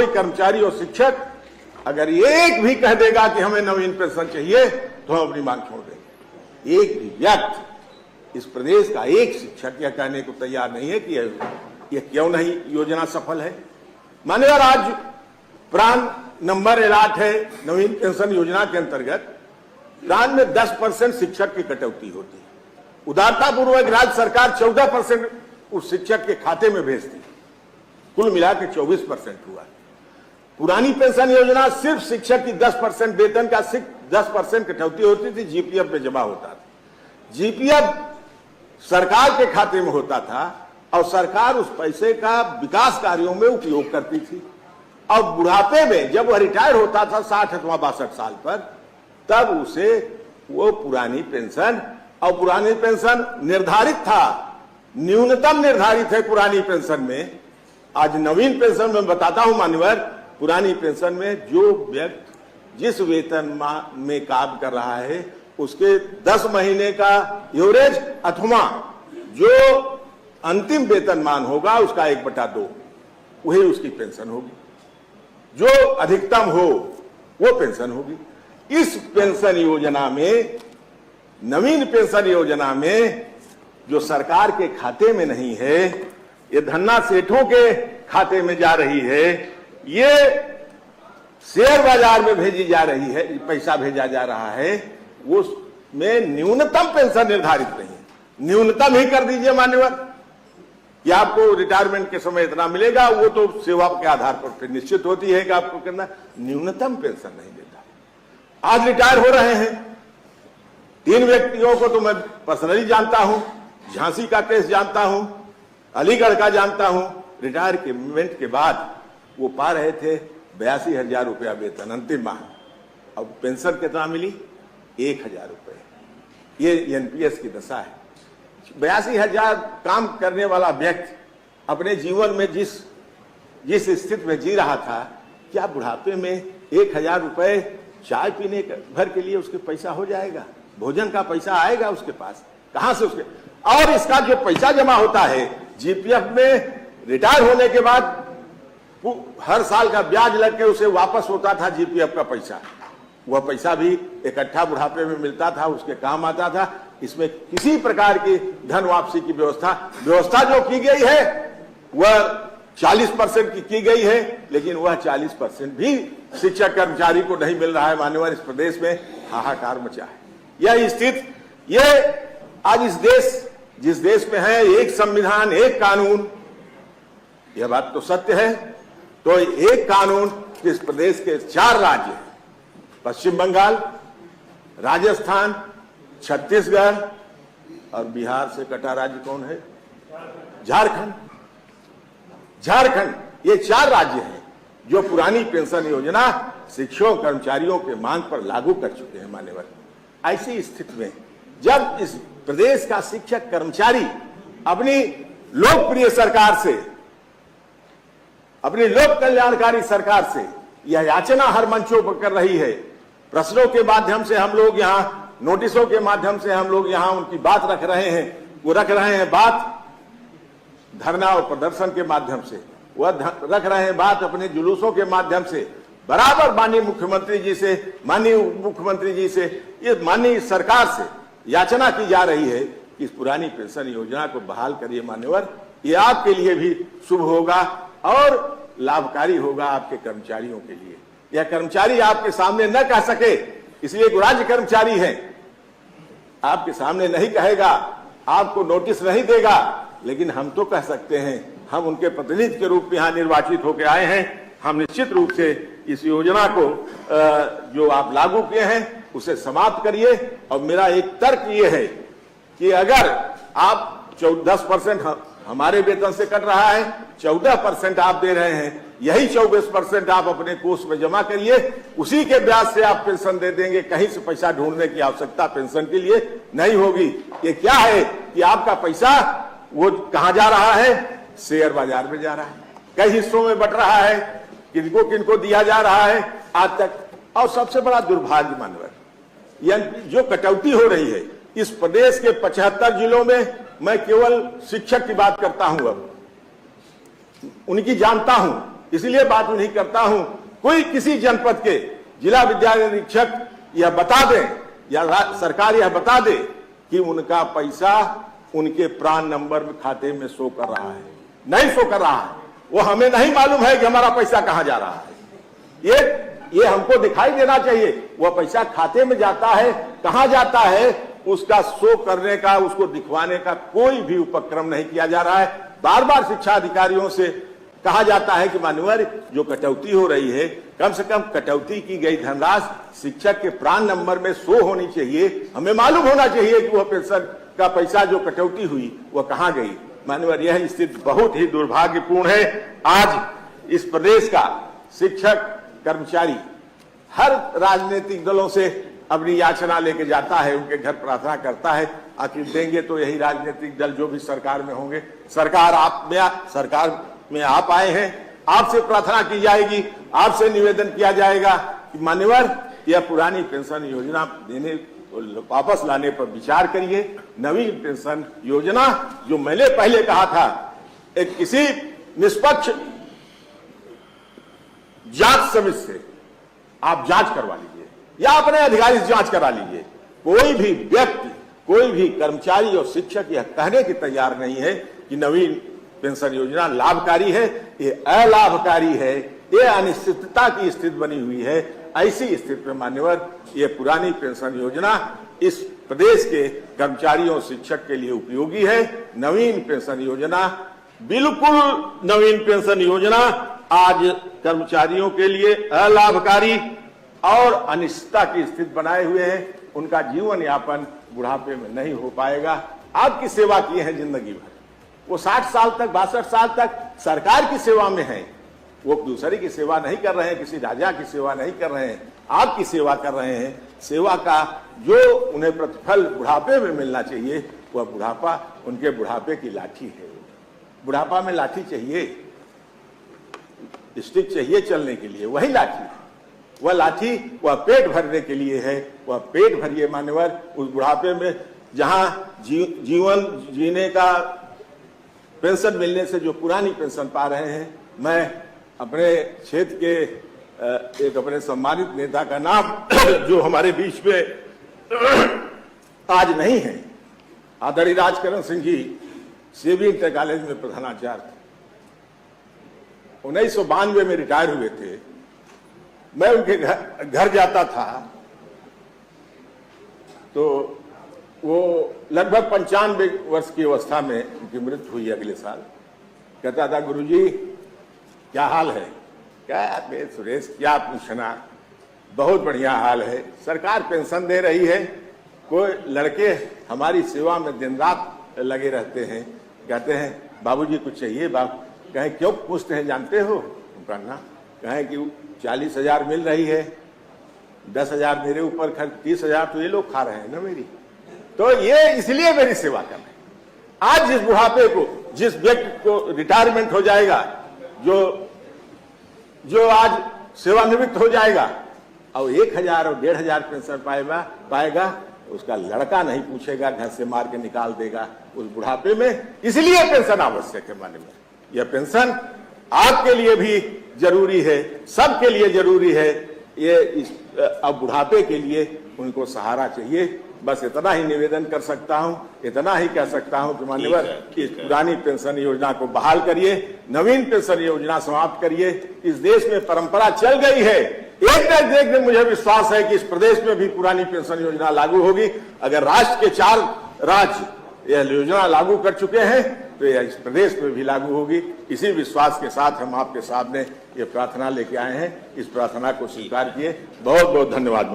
कोई कर्मचारी और शिक्षक अगर एक भी कह देगा कि हमें नवीन पेंशन चाहिए तो हम अपनी मांग छोड़ देंगे। एक भी व्यक्ति इस प्रदेश का एक शिक्षक यह कहने को तैयार नहीं है कि यह क्यों नहीं योजना सफल है। मान्यवर, आज प्राण नंबर एलाट है नवीन पेंशन योजना के अंतर्गत। प्राण में 10% शिक्षक की कटौती होती है। उदारतापूर्वक राज्य सरकार 14% उस शिक्षक के खाते में भेजती है। कुल मिलाकर 24% हुआ। पुरानी पेंशन योजना सिर्फ शिक्षक की 10% वेतन का 10% कटौती होती थी, जीपीएफ में जमा होता था। जीपीएफ सरकार के खाते में होता था और सरकार उस पैसे का विकास कार्यों में उपयोग करती थी। और बुढ़ापे में जब वह रिटायर होता था 60 अथवा 62 साल पर, तब उसे वो पुरानी पेंशन, और पुरानी पेंशन निर्धारित था, न्यूनतम निर्धारित है पुरानी पेंशन में। आज नवीन पेंशन में बताता हूं मान्यवर, पुरानी पेंशन में जो व्यक्ति जिस वेतन में काम कर रहा है उसके 10 महीने का एवरेज अथवा जो अंतिम वेतनमान होगा उसका 1/2 वही उसकी पेंशन होगी। जो अधिकतम हो वो पेंशन होगी। इस पेंशन योजना में, नवीन पेंशन योजना में, जो सरकार के खाते में नहीं है, ये धन्ना सेठों के खाते में जा रही है, ये शेयर बाजार में भेजी जा रही है, पैसा भेजा जा रहा है, वो में न्यूनतम पेंशन निर्धारित नहीं है। न्यूनतम ही कर दीजिए मान्यवर कि आपको रिटायरमेंट के समय इतना मिलेगा, वो तो सेवा के आधार पर फिर निश्चित होती है कि आपको कितना। न्यूनतम पेंशन नहीं देता। आज रिटायर हो रहे हैं 3 व्यक्तियों को तो मैं पर्सनली जानता हूं, झांसी का केस जानता हूं, अलीगढ़ का जानता हूं। रिटायरमेंट के बाद वो पा रहे थे 82,000 रुपया वेतन अंतिम माह। अब पेंशन कितना मिली? 1,000 रुपये। ये एनपीएस की दशा है। 82,000 काम करने वाला व्यक्ति अपने जीवन में जिस स्थिति में जी रहा था, क्या बुढ़ापे में 1,000 रुपये चाय पीने भर के लिए उसके पैसा हो जाएगा? भोजन का पैसा आएगा उसके पास? कहां से उसके? और इसका जो पैसा जमा होता है जीपीएफ में, रिटायर होने के बाद हर साल का ब्याज लग के उसे वापस होता था जीपीएफ का पैसा। वह पैसा भी इकट्ठा बुढ़ापे में मिलता था, उसके काम आता था। इसमें किसी प्रकार की धन वापसी की व्यवस्था जो की गई है वह 40% की गई है, लेकिन वह 40% भी शिक्षक कर्मचारी को नहीं मिल रहा है। मान्यवर, इस प्रदेश में हाहाकार मचा है। यह स्थिति, ये आज जिस देश में है एक संविधान एक कानून, यह बात तो सत्य है। तो एक कानून इस प्रदेश के 4 राज्य हैं, पश्चिम बंगाल, राजस्थान, छत्तीसगढ़ और बिहार से कटा राज्य कौन है? झारखंड। ये 4 राज्य हैं जो पुरानी पेंशन योजना शिक्षकों कर्मचारियों के मांग पर लागू कर चुके हैं। मान्यवर, ऐसी स्थिति में जब इस प्रदेश का शिक्षक कर्मचारी अपनी लोकप्रिय सरकार से, अपनी लोक कल्याणकारी सरकार से यह याचना हर मंचों पर कर रही है, प्रश्नों के माध्यम से हम लोग यहां, नोटिसों के माध्यम से हम लोग यहां उनकी बात रख रहे हैं, वो रख रहे हैं बात धरना और प्रदर्शन के माध्यम से, वह रख रहे हैं बात अपने जुलूसों के माध्यम से, बराबर माननीय मुख्यमंत्री जी से, माननीय उप मुख्यमंत्री जी से, ये माननीय सरकार से याचना की जा रही है कि इस पुरानी पेंशन योजना को बहाल करिए। मान्यवर, ये आपके लिए भी शुभ होगा और लाभकारी होगा आपके कर्मचारियों के लिए। यह कर्मचारी आपके सामने न कह सके, इसलिए राज्य कर्मचारी है, आपके सामने नहीं कहेगा, आपको नोटिस नहीं देगा, लेकिन हम तो कह सकते हैं। हम उनके प्रतिनिधि के रूप में यहाँ निर्वाचित होकर आए हैं। हम निश्चित रूप से इस योजना को जो आप लागू किए हैं उसे समाप्त करिए। और मेरा एक तर्क ये है कि अगर आप 10% हमारे वेतन से कट रहा है, 14% आप दे रहे हैं, यही 24% आप अपने कोष में जमा करिए, उसी के ब्याज से आप पेंशन दे देंगे। कहीं से पैसा ढूंढने की आवश्यकता पेंशन के लिए नहीं होगी। ये क्या है कि आपका पैसा वो कहां जा रहा है? शेयर बाजार में जा रहा है, कई हिस्सों में बट रहा है, किनको किनको दिया जा रहा है आज तक। और सबसे बड़ा दुर्भाग्य मानवर, जो कटौती हो रही है इस प्रदेश के 75 जिलों में, मैं केवल शिक्षक की बात करता हूं, अब उनकी जानता हूं, इसलिए बात नहीं करता हूं, कोई किसी जनपद के जिला विद्यालय निरीक्षक यह बता दें या सरकार यह बता दे कि उनका पैसा उनके प्राण नंबर में खाते में शो कर रहा है, नहीं शो कर रहा है। वो हमें नहीं मालूम है कि हमारा पैसा कहां जा रहा है। ये हमको दिखाई देना चाहिए। वह पैसा खाते में जाता है, कहां जाता है, उसका शो करने का, उसको दिखवाने का कोई भी उपक्रम नहीं किया जा रहा है। बार बार शिक्षा अधिकारियों से कहा जाता है कि मान्यवर जो कटौती हो रही है, कम से कम कटौती की गई धनराशि शिक्षक के प्राण नंबर में शो होनी चाहिए। हमें मालूम होना चाहिए कि वह पेंशन का पैसा जो कटौती हुई वह कहां गई। मान्यवर यह स्थिति बहुत ही दुर्भाग्यपूर्ण है। आज इस प्रदेश का शिक्षक कर्मचारी हर राजनीतिक दलों से अपनी याचना लेके जाता है, उनके घर प्रार्थना करता है। आखिर देंगे तो यही राजनीतिक दल जो भी सरकार में होंगे। सरकार में आप आए हैं, आपसे प्रार्थना की जाएगी, आपसे निवेदन किया जाएगा कि मान्यवर यह पुरानी पेंशन योजना देने वापस लाने पर विचार करिए। नवीन पेंशन योजना जो मैंने पहले कहा था, एक किसी निष्पक्ष जांच समिति से आप जांच करवा लीजिए या अपने अधिकारी से जांच करा लीजिए। कोई भी व्यक्ति, कोई भी कर्मचारी और शिक्षक यह कहने की तैयार नहीं है कि नवीन पेंशन योजना लाभकारी है। ये अलाभकारी है, ये अनिश्चितता की स्थिति बनी हुई है। ऐसी स्थिति में मान्यवर ये पुरानी पेंशन योजना इस प्रदेश के कर्मचारियों और शिक्षक के लिए उपयोगी है। नवीन पेंशन योजना, बिल्कुल नवीन पेंशन योजना आज कर्मचारियों के लिए अलाभकारी और अनिश्चितता की स्थिति बनाए हुए है। उनका जीवन यापन बुढ़ापे में नहीं हो पाएगा। आपकी सेवा किए हैं जिंदगी भर, वो 60 साल तक, 62 साल तक सरकार की सेवा में है। वो दूसरे की सेवा नहीं कर रहे हैं, किसी राजा की सेवा नहीं कर रहे हैं, आपकी सेवा कर रहे हैं। सेवा का जो उन्हें प्रतिफल बुढ़ापे में मिलना चाहिए, वह बुढ़ापा उनके बुढ़ापे की लाठी है। बुढ़ापा में लाठी चाहिए, स्टिक चाहिए चलने के लिए, वही लाठी है। वह लाठी वह पेट भरने के लिए है। वह पेट भरिए मान्यवर उस बुढ़ापे में, जहां जीवन जीने का पेंशन मिलने से जो पुरानी पेंशन पा रहे हैं। मैं अपने क्षेत्र के एक अपने सम्मानित नेता का नाम जो हमारे बीच में आज नहीं है, आदरणीय Rajkaran Singh ji CB inter college में प्रधानाचार्य थे। 1992 में रिटायर हुए थे। मैं उनके घर जाता था तो वो लगभग 95 वर्ष की अवस्था में उनकी मृत्यु हुई अगले साल। कहता था, गुरुजी क्या हाल है? क्या सुरेश क्या पूछना, बहुत बढ़िया हाल है। सरकार पेंशन दे रही है। कोई लड़के हमारी सेवा में दिन रात लगे रहते हैं। कहते हैं बाबूजी कुछ चाहिए? बाप कहें क्यों पूछते हैं, जानते हो? करना कहें कि 40,000 मिल रही है, 10,000 मेरे ऊपर खर्च, 30,000 तो ये लोग खा रहे हैं ना मेरी, तो ये इसलिए मेरी सेवा कर रहे हैं। आज जिस बुढ़ापे को, जिस व्यक्ति को रिटायरमेंट हो जाएगा, जो आज सेवानिवृत्त हो जाएगा और 1,000 और 1,500 पेंशन पाएगा, उसका लड़का नहीं पूछेगा, घर से मार के निकाल देगा उस बुढ़ापे में। इसलिए पेंशन आवश्यक है। माने में यह पेंशन आपके लिए भी जरूरी है, सबके लिए जरूरी है। ये अब बुढ़ापे के लिए उनको सहारा चाहिए। बस इतना ही निवेदन कर सकता हूं, इतना ही कह सकता हूं कि मान्यवर इस पुरानी पेंशन योजना को बहाल करिए, नवीन पेंशन योजना समाप्त करिए। इस देश में परंपरा चल गई है। एक न एक दिन मुझे विश्वास है कि इस प्रदेश में भी पुरानी पेंशन योजना लागू होगी। अगर राष्ट्र के 4 राज्य यह योजना लागू कर चुके हैं तो यह इस प्रदेश में भी लागू होगी। इसी विश्वास के साथ हम आपके सामने ये प्रार्थना लेके आए हैं। इस प्रार्थना को स्वीकार किए। बहुत बहुत धन्यवाद।